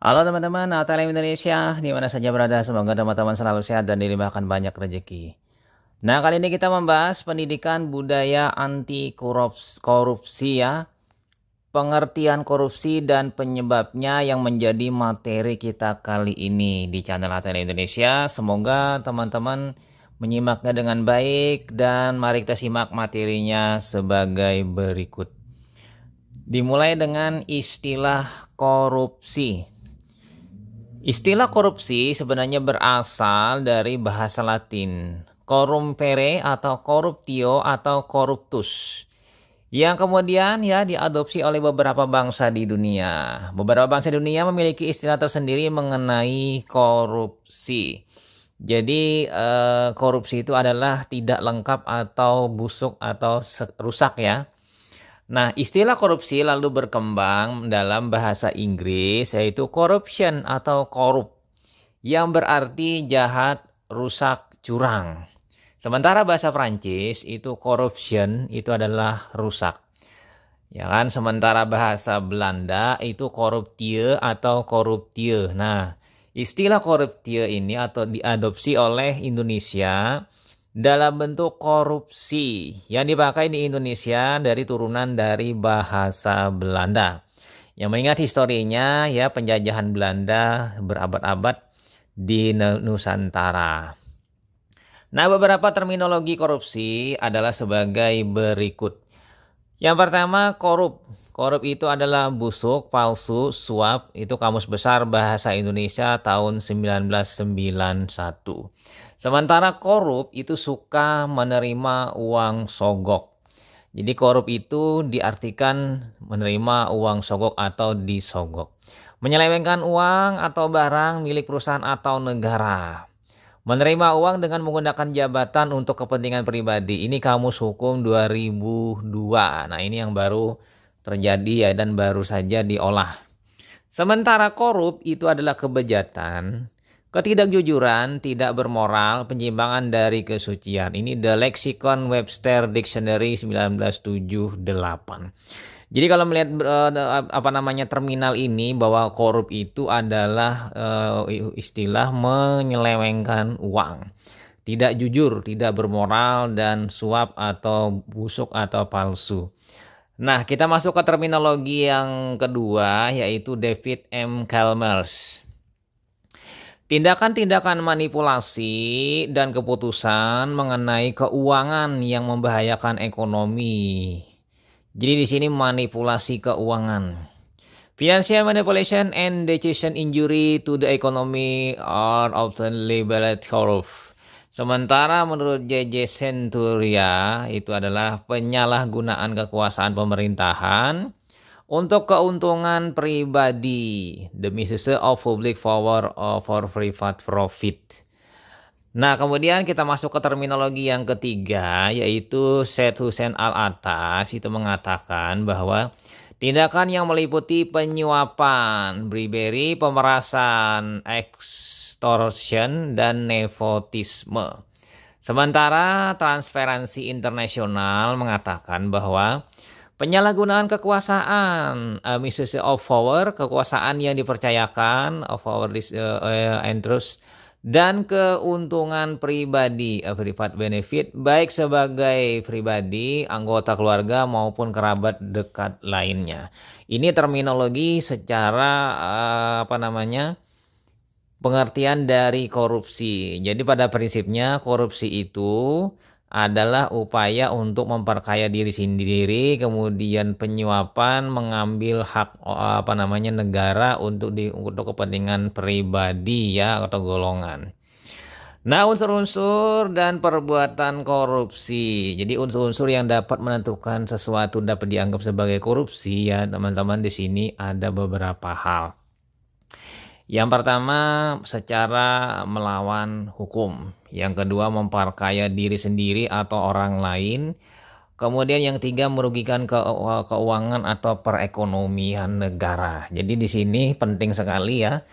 Halo teman-teman, Altalim Indonesia, di mana saja berada, semoga teman-teman selalu sehat dan dilimpahkan banyak rezeki. Nah, kali ini kita membahas pendidikan budaya anti korupsi ya, pengertian korupsi dan penyebabnya yang menjadi materi kita kali ini di channel Altalim Indonesia. Semoga teman-teman menyimaknya dengan baik dan mari kita simak materinya sebagai berikut. Dimulai dengan istilah korupsi. Istilah korupsi sebenarnya berasal dari bahasa Latin corrumpere atau corruptio atau corruptus yang kemudian ya diadopsi oleh beberapa bangsa di dunia. Beberapa bangsa di dunia memiliki istilah tersendiri mengenai korupsi. Jadi korupsi itu adalah tidak lengkap atau busuk atau rusak ya. Nah, istilah korupsi lalu berkembang dalam bahasa Inggris yaitu corruption atau korup yang berarti jahat, rusak, curang. Sementara bahasa Prancis itu corruption itu adalah rusak. Ya kan, sementara bahasa Belanda itu corruptie atau corruptie. Nah, istilah corruptie ini atau diadopsi oleh Indonesia dalam bentuk korupsi yang dipakai di Indonesia dari turunan dari bahasa Belanda. Yang mengingat historinya ya penjajahan Belanda berabad-abad di Nusantara. Nah, beberapa terminologi korupsi adalah sebagai berikut. Yang pertama, korup. Korup itu adalah busuk, palsu, suap. Itu Kamus Besar Bahasa Indonesia tahun 1991. Sementara korup itu suka menerima uang sogok. Jadi korup itu diartikan menerima uang sogok atau disogok. Menyelewengkan uang atau barang milik perusahaan atau negara. Menerima uang dengan menggunakan jabatan untuk kepentingan pribadi. Ini Kamus Hukum 2002. Nah, ini yang baru terjadi ya dan baru saja diolah. Sementara korup itu adalah kebejatan, ketidakjujuran, tidak bermoral, penyimpangan dari kesucian. Ini The Lexicon Webster Dictionary 1978. Jadi kalau melihat terminal ini bahwa korup itu adalah istilah menyelewengkan uang. Tidak jujur, tidak bermoral dan suap atau busuk atau palsu. Nah, kita masuk ke terminologi yang kedua yaitu David M. Chalmers. Tindakan-tindakan manipulasi dan keputusan mengenai keuangan yang membahayakan ekonomi. Jadi di sini manipulasi keuangan. Financial manipulation and decision injury to the economy are often labeled corrupt. Sementara menurut J.J. Centuria itu adalah penyalahgunaan kekuasaan pemerintahan untuk keuntungan pribadi, the misuse of public power for private profit. Nah, kemudian kita masuk ke terminologi yang ketiga, yaitu Syed Hussein Al-Attas itu mengatakan bahwa tindakan yang meliputi penyuapan, bribery, pemerasan, extortion, dan nepotisme. Sementara Transparency International mengatakan bahwa penyalahgunaan kekuasaan, misuse of power, kekuasaan yang dipercayakan, of power and trust, dan keuntungan pribadi, private benefit, baik sebagai pribadi, anggota keluarga maupun kerabat dekat lainnya. Ini terminologi secara pengertian dari korupsi. Jadi pada prinsipnya korupsi itu adalah upaya untuk memperkaya diri sendiri, kemudian penyuapan, mengambil hak negara untuk kepentingan pribadi ya atau golongan. Nah, unsur-unsur dan perbuatan korupsi. Jadi unsur-unsur yang dapat menentukan sesuatu dapat dianggap sebagai korupsi ya, teman-teman, di sini ada beberapa hal. Yang pertama, secara melawan hukum. Yang kedua, memperkaya diri sendiri atau orang lain. Kemudian yang ketiga, merugikan keuangan atau perekonomian negara. Jadi di sini penting sekali ya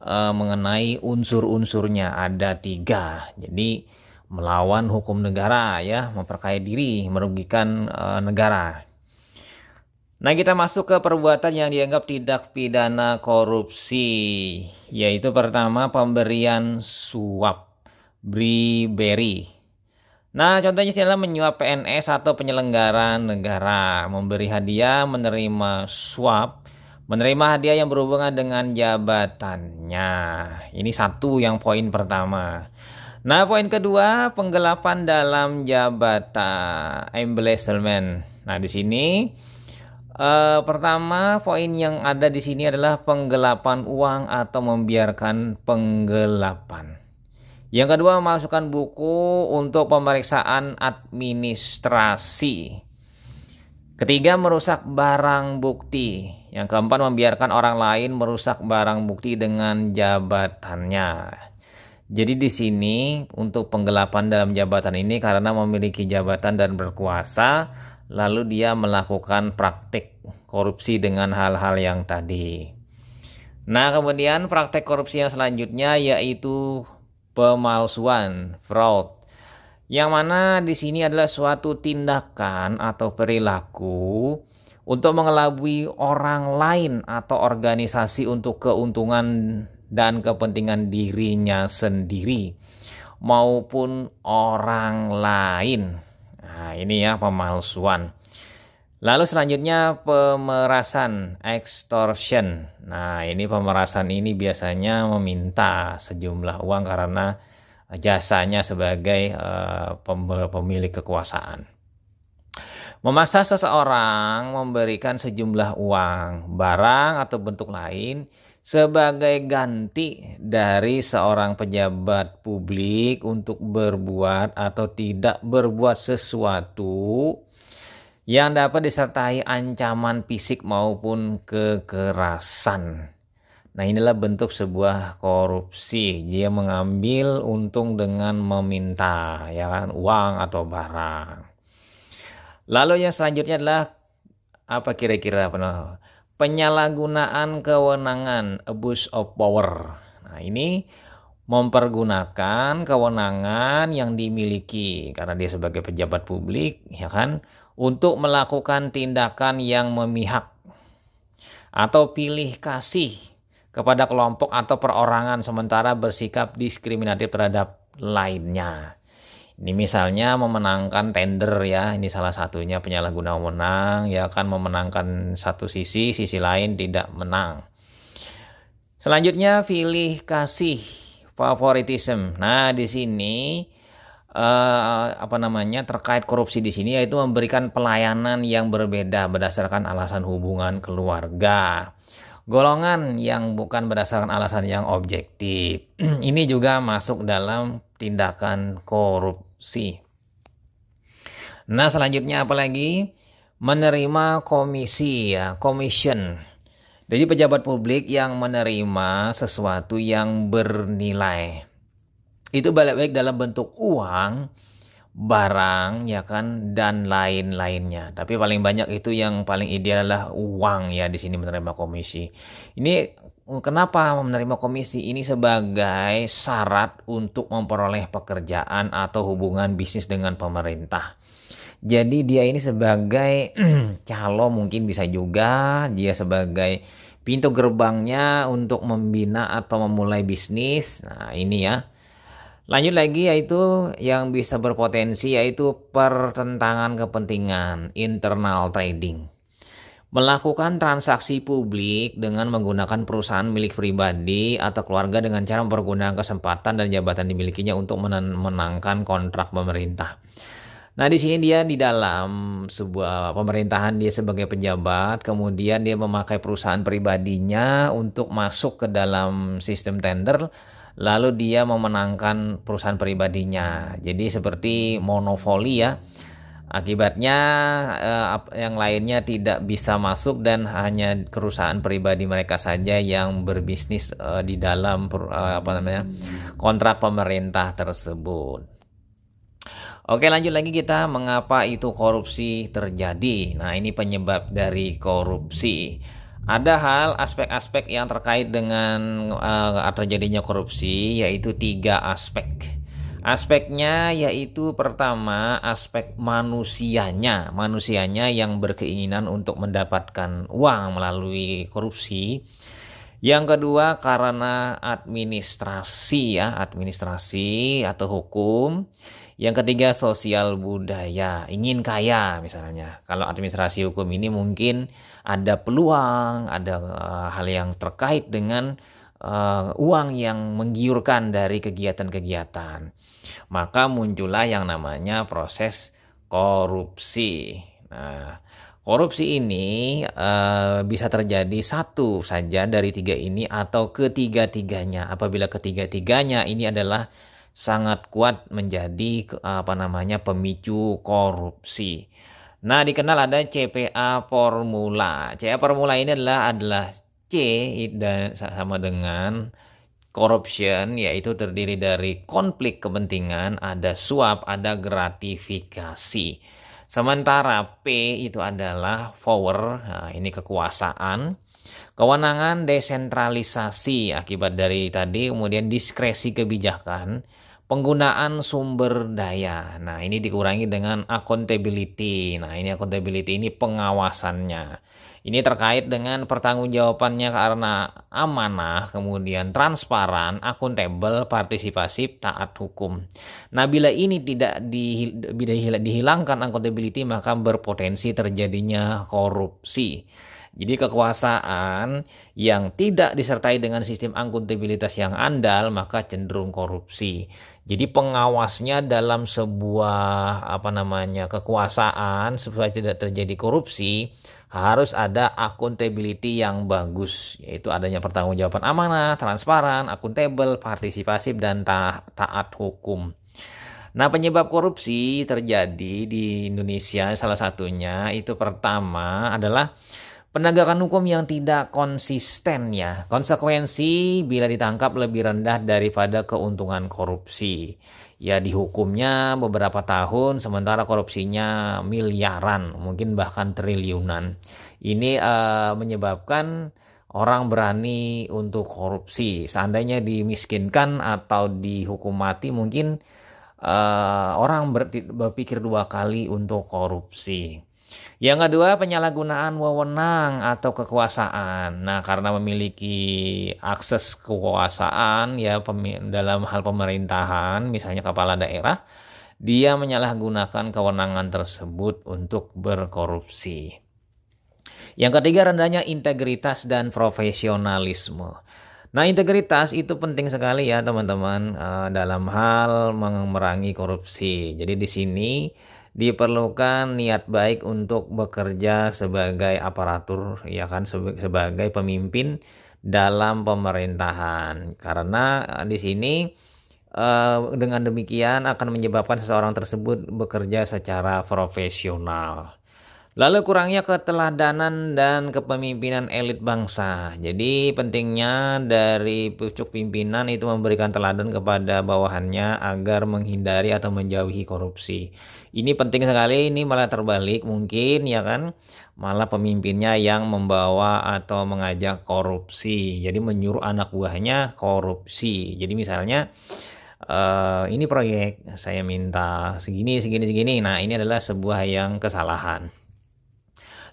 mengenai unsur-unsurnya ada 3. Jadi melawan hukum negara ya, memperkaya diri, merugikan negara. Nah, kita masuk ke perbuatan yang dianggap tindak pidana korupsi, yaitu pertama pemberian suap, bribery. Nah, contohnya adalah menyuap PNS atau penyelenggara negara, memberi hadiah, menerima suap, menerima hadiah yang berhubungan dengan jabatannya. Ini satu yang poin pertama. Nah, poin kedua, penggelapan dalam jabatan, embezzlement. Nah, di sini pertama poin yang ada di sini adalah penggelapan uang atau membiarkan penggelapan. Yang kedua, memasukkan buku untuk pemeriksaan administrasi. Ketiga, merusak barang bukti. Yang keempat, membiarkan orang lain merusak barang bukti dengan jabatannya. Jadi di sini untuk penggelapan dalam jabatan ini karena memiliki jabatan dan berkuasa, lalu dia melakukan praktik korupsi dengan hal-hal yang tadi. Nah, kemudian praktek korupsi yang selanjutnya yaitu pemalsuan, fraud. Yang mana di sini adalah suatu tindakan atau perilaku untuk mengelabui orang lain atau organisasi untuk keuntungan dan kepentingan dirinya sendiri maupun orang lain. Nah, ini ya pemalsuan. Lalu selanjutnya pemerasan, extortion. Nah, ini pemerasan ini biasanya meminta sejumlah uang karena jasanya sebagai pemilik kekuasaan. Memaksa seseorang memberikan sejumlah uang, barang atau bentuk lain sebagai ganti dari seorang pejabat publik untuk berbuat atau tidak berbuat sesuatu yang dapat disertai ancaman fisik maupun kekerasan. Nah, inilah bentuk sebuah korupsi. Dia mengambil untung dengan meminta, ya kan, uang atau barang. Lalu yang selanjutnya adalah apa kira-kira? Penyalahgunaan kewenangan, abuse of power. Nah, ini mempergunakan kewenangan yang dimiliki karena dia sebagai pejabat publik, ya kan, untuk melakukan tindakan yang memihak atau pilih kasih kepada kelompok atau perorangan sementara bersikap diskriminatif terhadap lainnya. Ini misalnya memenangkan tender, ya, ini salah satunya penyalahguna wewenang, ya kan, memenangkan satu sisi lain tidak menang. Selanjutnya pilih kasih, favoritism. Nah, di sini terkait korupsi di sini yaitu memberikan pelayanan yang berbeda berdasarkan alasan hubungan keluarga, golongan yang bukan berdasarkan alasan yang objektif. Ini juga masuk dalam tindakan korupsi. Nah, selanjutnya apalagi? Menerima komisi, ya, commission. Jadi pejabat publik yang menerima sesuatu yang bernilai. Itu baik dalam bentuk uang, barang, ya kan, dan lain-lainnya. Tapi paling banyak itu yang paling ideal adalah uang, ya, di sini menerima komisi. Ini kenapa menerima komisi? Ini sebagai syarat untuk memperoleh pekerjaan atau hubungan bisnis dengan pemerintah. Jadi dia ini sebagai calo, mungkin bisa juga dia sebagai pintu gerbangnya untuk membina atau memulai bisnis. Nah, ini ya. Lanjut lagi yaitu yang bisa berpotensi yaitu pertentangan kepentingan, internal trading. Melakukan transaksi publik dengan menggunakan perusahaan milik pribadi atau keluarga dengan cara mempergunakan kesempatan dan jabatan dimilikinya untuk menangkan kontrak pemerintah. Nah, di sini dia di dalam sebuah pemerintahan, dia sebagai pejabat, kemudian dia memakai perusahaan pribadinya untuk masuk ke dalam sistem tender, lalu dia memenangkan perusahaan pribadinya. Jadi seperti monopoli, ya. Akibatnya yang lainnya tidak bisa masuk dan hanya perusahaan pribadi mereka saja yang berbisnis di dalam kontrak pemerintah tersebut. Oke, lanjut lagi kita, mengapa itu korupsi terjadi. Nah, ini penyebab dari korupsi. Ada hal aspek-aspek yang terkait dengan terjadinya korupsi, yaitu 3 aspek. Aspeknya yaitu pertama aspek manusianya yang berkeinginan untuk mendapatkan uang melalui korupsi. Yang kedua karena administrasi atau hukum. Yang ketiga sosial budaya, ingin kaya misalnya. Kalau administrasi hukum ini mungkin ada peluang, ada hal yang terkait dengan uang yang menggiurkan dari kegiatan-kegiatan. Maka muncullah yang namanya proses korupsi. Nah, korupsi ini bisa terjadi satu saja dari tiga ini atau ketiga-tiganya. Apabila ketiga-tiganya ini adalah sangat kuat menjadi pemicu korupsi. Nah, dikenal ada CPA formula. CPA formula ini adalah C dan sama dengan corruption, yaitu terdiri dari konflik kepentingan, ada suap, ada gratifikasi. Sementara P itu adalah power, nah, ini kekuasaan. Kewenangan desentralisasi akibat dari tadi, kemudian diskresi kebijakan, penggunaan sumber daya. Nah, ini dikurangi dengan accountability. Nah, ini accountability ini pengawasannya. Ini terkait dengan pertanggungjawabannya karena amanah, kemudian transparan, akuntabel, partisipasif, taat hukum. Nah, bila ini tidak dihilangkan accountability, maka berpotensi terjadinya korupsi. Jadi kekuasaan yang tidak disertai dengan sistem akuntabilitas yang andal maka cenderung korupsi. Jadi pengawasnya dalam sebuah kekuasaan supaya tidak terjadi korupsi harus ada akuntability yang bagus, yaitu adanya pertanggungjawaban amanah, transparan, akuntabel, partisipasif dan taat hukum. Nah, penyebab korupsi terjadi di Indonesia salah satunya itu pertama adalah penegakan hukum yang tidak konsisten ya. Konsekuensi bila ditangkap lebih rendah daripada keuntungan korupsi. Ya dihukumnya beberapa tahun sementara korupsinya miliaran, mungkin bahkan triliunan. Ini menyebabkan orang berani untuk korupsi. Seandainya dimiskinkan atau dihukum mati mungkin orang berpikir dua kali untuk korupsi. Yang kedua, penyalahgunaan wewenang atau kekuasaan. Nah, karena memiliki akses kekuasaan ya dalam hal pemerintahan, misalnya kepala daerah, dia menyalahgunakan kewenangan tersebut untuk berkorupsi. Yang ketiga, rendahnya integritas dan profesionalisme. Nah, integritas itu penting sekali ya teman-teman dalam hal memerangi korupsi. Jadi di sini diperlukan niat baik untuk bekerja sebagai aparatur ya kan, sebagai pemimpin dalam pemerintahan, karena di sini dengan demikian akan menyebabkan seseorang tersebut bekerja secara profesional. Lalu kurangnya keteladanan dan kepemimpinan elit bangsa. Jadi pentingnya dari pucuk pimpinan itu memberikan teladan kepada bawahannya agar menghindari atau menjauhi korupsi. Ini penting sekali, ini malah terbalik mungkin ya kan. Malah pemimpinnya yang membawa atau mengajak korupsi. Jadi menyuruh anak buahnya korupsi. Jadi misalnya ini proyek saya minta segini. Nah, ini adalah sebuah yang kesalahan.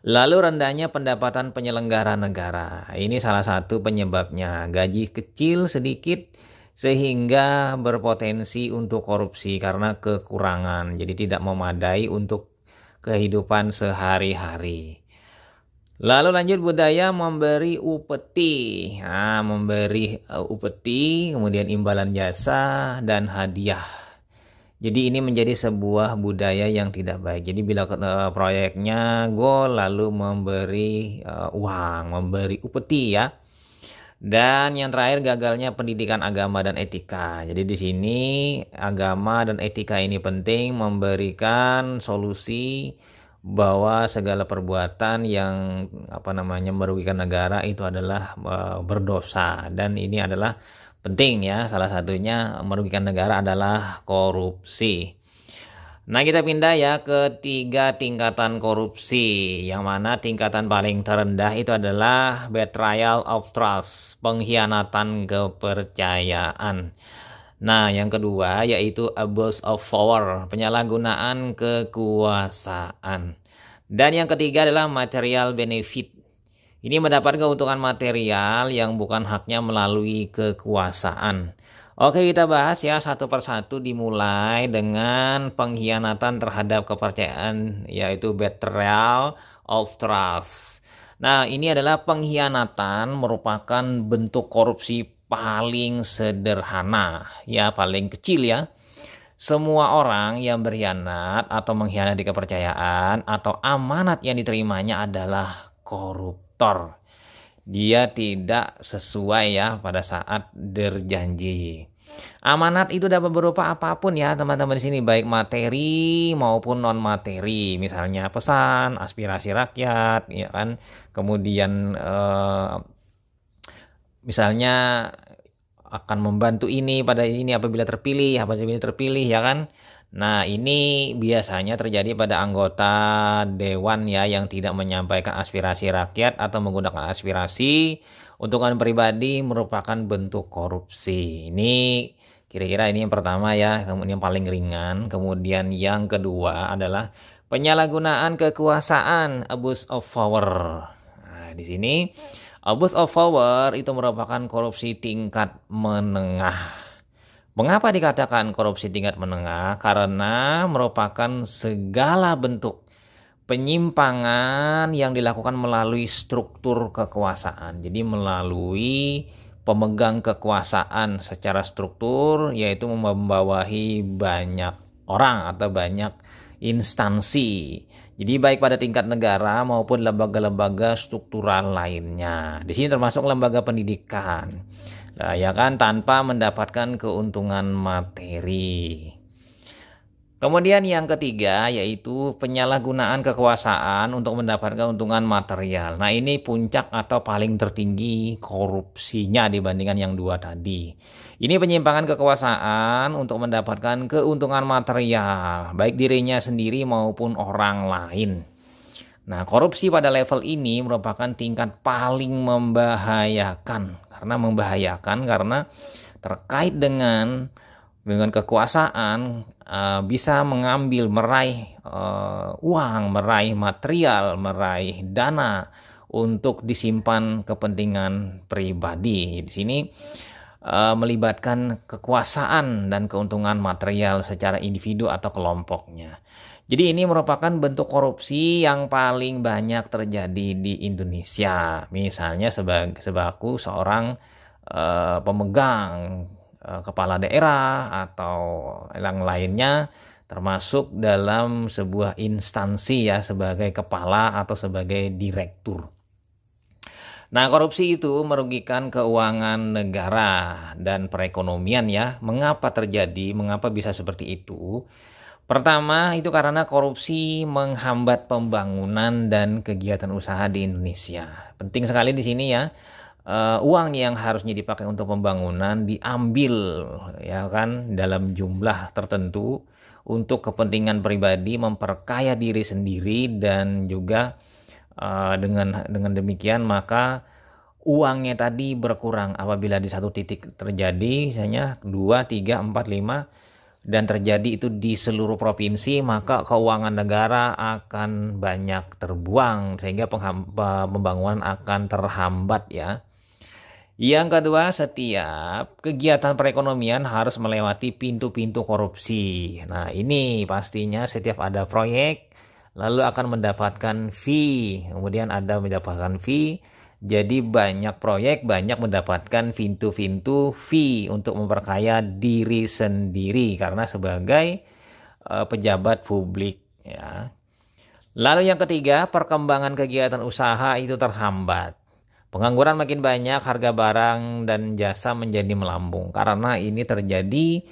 Lalu rendahnya pendapatan penyelenggara negara. Ini salah satu penyebabnya. Gaji kecil sedikit sehingga berpotensi untuk korupsi karena kekurangan. Jadi tidak memadai untuk kehidupan sehari-hari. Lalu lanjut, budaya memberi upeti. Nah, memberi upeti, kemudian imbalan jasa dan hadiah. Jadi ini menjadi sebuah budaya yang tidak baik. Jadi bila proyeknya goal lalu memberi uang, memberi upeti ya. Dan yang terakhir gagalnya pendidikan agama dan etika. Jadi di sini agama dan etika ini penting, memberikan solusi bahwa segala perbuatan yang merugikan negara itu adalah berdosa, dan ini adalah penting ya. Salah satunya merugikan negara adalah korupsi. Nah, kita pindah ya ke 3 tingkatan korupsi, yang mana tingkatan paling terendah itu adalah betrayal of trust, pengkhianatan kepercayaan. Nah, yang kedua yaitu abuse of power, penyalahgunaan kekuasaan. Dan yang ketiga adalah material benefit. Ini mendapat keuntungan material yang bukan haknya melalui kekuasaan. Oke, kita bahas ya satu persatu, dimulai dengan pengkhianatan terhadap kepercayaan, yaitu betrayal of trust. Nah, ini adalah pengkhianatan, merupakan bentuk korupsi paling sederhana, ya paling kecil ya. Semua orang yang berkhianat atau mengkhianati kepercayaan atau amanat yang diterimanya adalah koruptor. Dia tidak sesuai ya pada saat berjanji. Amanat itu dapat berupa apapun ya teman-teman di sini, baik materi maupun non materi. Misalnya pesan, aspirasi rakyat, ya kan. Kemudian misalnya akan membantu ini pada ini apabila terpilih ya kan. Nah, ini biasanya terjadi pada anggota dewan ya yang tidak menyampaikan aspirasi rakyat atau menggunakan aspirasi untungan pribadi, merupakan bentuk korupsi. Ini kira-kira ini yang pertama ya, kemudian yang paling ringan. Kemudian yang kedua adalah penyalahgunaan kekuasaan, abuse of power. Nah, di sini abuse of power itu merupakan korupsi tingkat menengah. Mengapa dikatakan korupsi tingkat menengah? Karena merupakan segala bentuk penyimpangan yang dilakukan melalui struktur kekuasaan. Jadi melalui pemegang kekuasaan secara struktur, yaitu membawahi banyak orang atau banyak instansi. Jadi baik pada tingkat negara maupun lembaga-lembaga struktural lainnya. Di sini termasuk lembaga pendidikan. Nah, ya kan, tanpa mendapatkan keuntungan materi. Kemudian yang ketiga yaitu penyalahgunaan kekuasaan untuk mendapatkan keuntungan material. Nah, ini puncak atau paling tertinggi korupsinya dibandingkan yang dua tadi. Ini penyimpangan kekuasaan untuk mendapatkan keuntungan material, baik dirinya sendiri maupun orang lain. Nah, korupsi pada level ini merupakan tingkat paling membahayakan. Karena terkait dengan kekuasaan, bisa mengambil, meraih uang, meraih material, meraih dana untuk disimpan kepentingan pribadi. Di sini melibatkan kekuasaan dan keuntungan material secara individu atau kelompoknya. Jadi ini merupakan bentuk korupsi yang paling banyak terjadi di Indonesia. Misalnya sebaku seorang pemegang kepala daerah atau yang lainnya, termasuk dalam sebuah instansi ya, sebagai kepala atau sebagai direktur. Nah, korupsi itu merugikan keuangan negara dan perekonomian ya. Mengapa terjadi? Mengapa bisa seperti itu? Pertama, itu karena korupsi menghambat pembangunan dan kegiatan usaha di Indonesia. Penting sekali di sini ya. Uang yang harusnya dipakai untuk pembangunan diambil ya kan dalam jumlah tertentu untuk kepentingan pribadi, memperkaya diri sendiri, dan juga dengan demikian maka uangnya tadi berkurang apabila di satu titik terjadi misalnya 2, 3, 4, 5 dan terjadi itu di seluruh provinsi, maka keuangan negara akan banyak terbuang sehingga pembangunan akan terhambat ya. Yang kedua, setiap kegiatan perekonomian harus melewati pintu-pintu korupsi. Nah, ini pastinya setiap ada proyek lalu akan mendapatkan fee, kemudian ada mendapatkan fee. Jadi banyak proyek, banyak mendapatkan pintu-pintu fee untuk memperkaya diri sendiri karena sebagai pejabat publik ya. Lalu yang ketiga, perkembangan kegiatan usaha itu terhambat. Pengangguran makin banyak, harga barang dan jasa menjadi melambung. Karena ini terjadi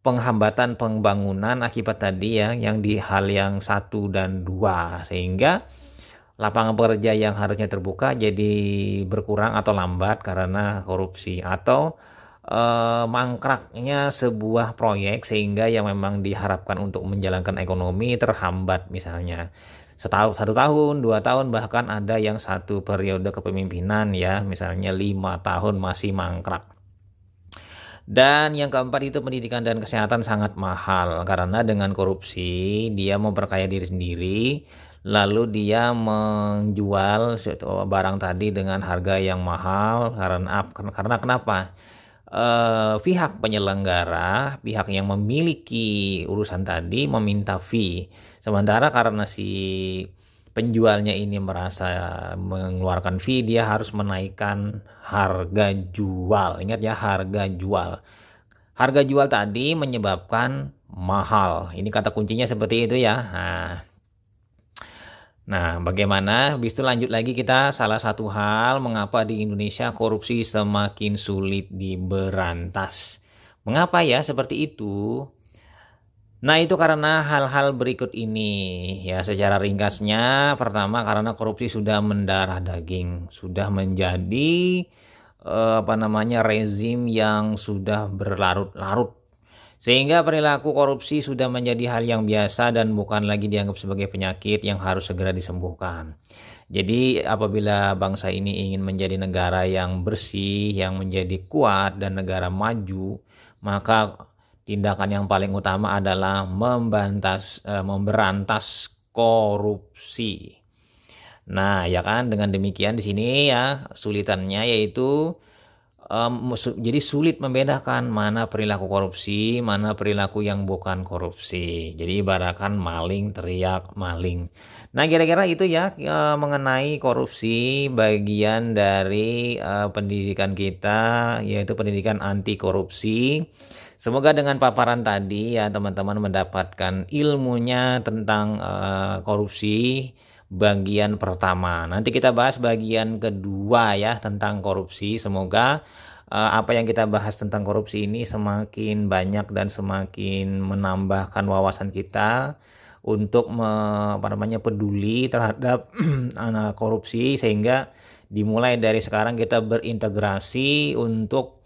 penghambatan pembangunan akibat tadi ya, yang di hal yang 1 dan 2. Sehingga lapangan pekerja yang harusnya terbuka jadi berkurang atau lambat karena korupsi. Atau mangkraknya sebuah proyek sehingga yang memang diharapkan untuk menjalankan ekonomi terhambat, misalnya 1 tahun, 2 tahun, bahkan ada yang 1 periode kepemimpinan ya, misalnya 5 tahun masih mangkrak. Dan yang keempat itu pendidikan dan kesehatan sangat mahal karena dengan korupsi dia memperkaya diri sendiri, lalu dia menjual barang tadi dengan harga yang mahal karena kenapa? Pihak penyelenggara, pihak yang memiliki urusan tadi meminta fee. Sementara karena si penjualnya ini merasa mengeluarkan fee, dia harus menaikkan harga jual. Ingat ya, harga jual. Harga jual tadi menyebabkan mahal. Ini kata kuncinya seperti itu ya. Nah, bagaimana? Habis itu lanjut lagi kita salah satu hal mengapa di Indonesia korupsi semakin sulit diberantas. Mengapa ya seperti itu? Nah, itu karena hal-hal berikut ini. Ya, secara ringkasnya, pertama karena korupsi sudah mendarah daging, sudah menjadi rezim yang sudah berlarut-larut. Sehingga perilaku korupsi sudah menjadi hal yang biasa dan bukan lagi dianggap sebagai penyakit yang harus segera disembuhkan. Jadi apabila bangsa ini ingin menjadi negara yang bersih, yang menjadi kuat dan negara maju, maka tindakan yang paling utama adalah memberantas korupsi. Nah, ya kan, dengan demikian di sini ya sulitannya yaitu jadi sulit membedakan mana perilaku korupsi, mana perilaku yang bukan korupsi. Jadi ibaratkan maling teriak maling. Nah, kira-kira itu ya mengenai korupsi, bagian dari pendidikan kita yaitu pendidikan anti korupsi. Semoga dengan paparan tadi ya teman-teman mendapatkan ilmunya tentang korupsi bagian pertama. Nanti kita bahas bagian kedua ya tentang korupsi. Semoga apa yang kita bahas tentang korupsi ini semakin banyak dan semakin menambahkan wawasan kita untuk peduli terhadap korupsi, sehingga dimulai dari sekarang kita berintegrasi untuk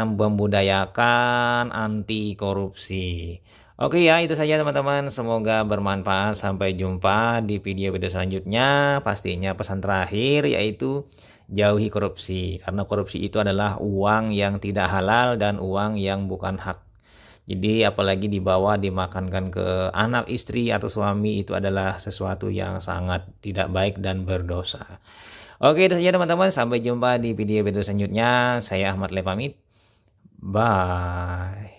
membudayakan anti korupsi. Oke ya, itu saja teman-teman. Semoga bermanfaat. Sampai jumpa di video-video selanjutnya. Pastinya pesan terakhir yaitu jauhi korupsi. Karena korupsi itu adalah uang yang tidak halal dan uang yang bukan hak. Jadi apalagi dibawa dimakankan ke anak, istri, atau suami, itu adalah sesuatu yang sangat tidak baik dan berdosa. Oke, itu saja teman-teman. Sampai jumpa di video-video selanjutnya. Saya Ahmad Le pamit. Bye.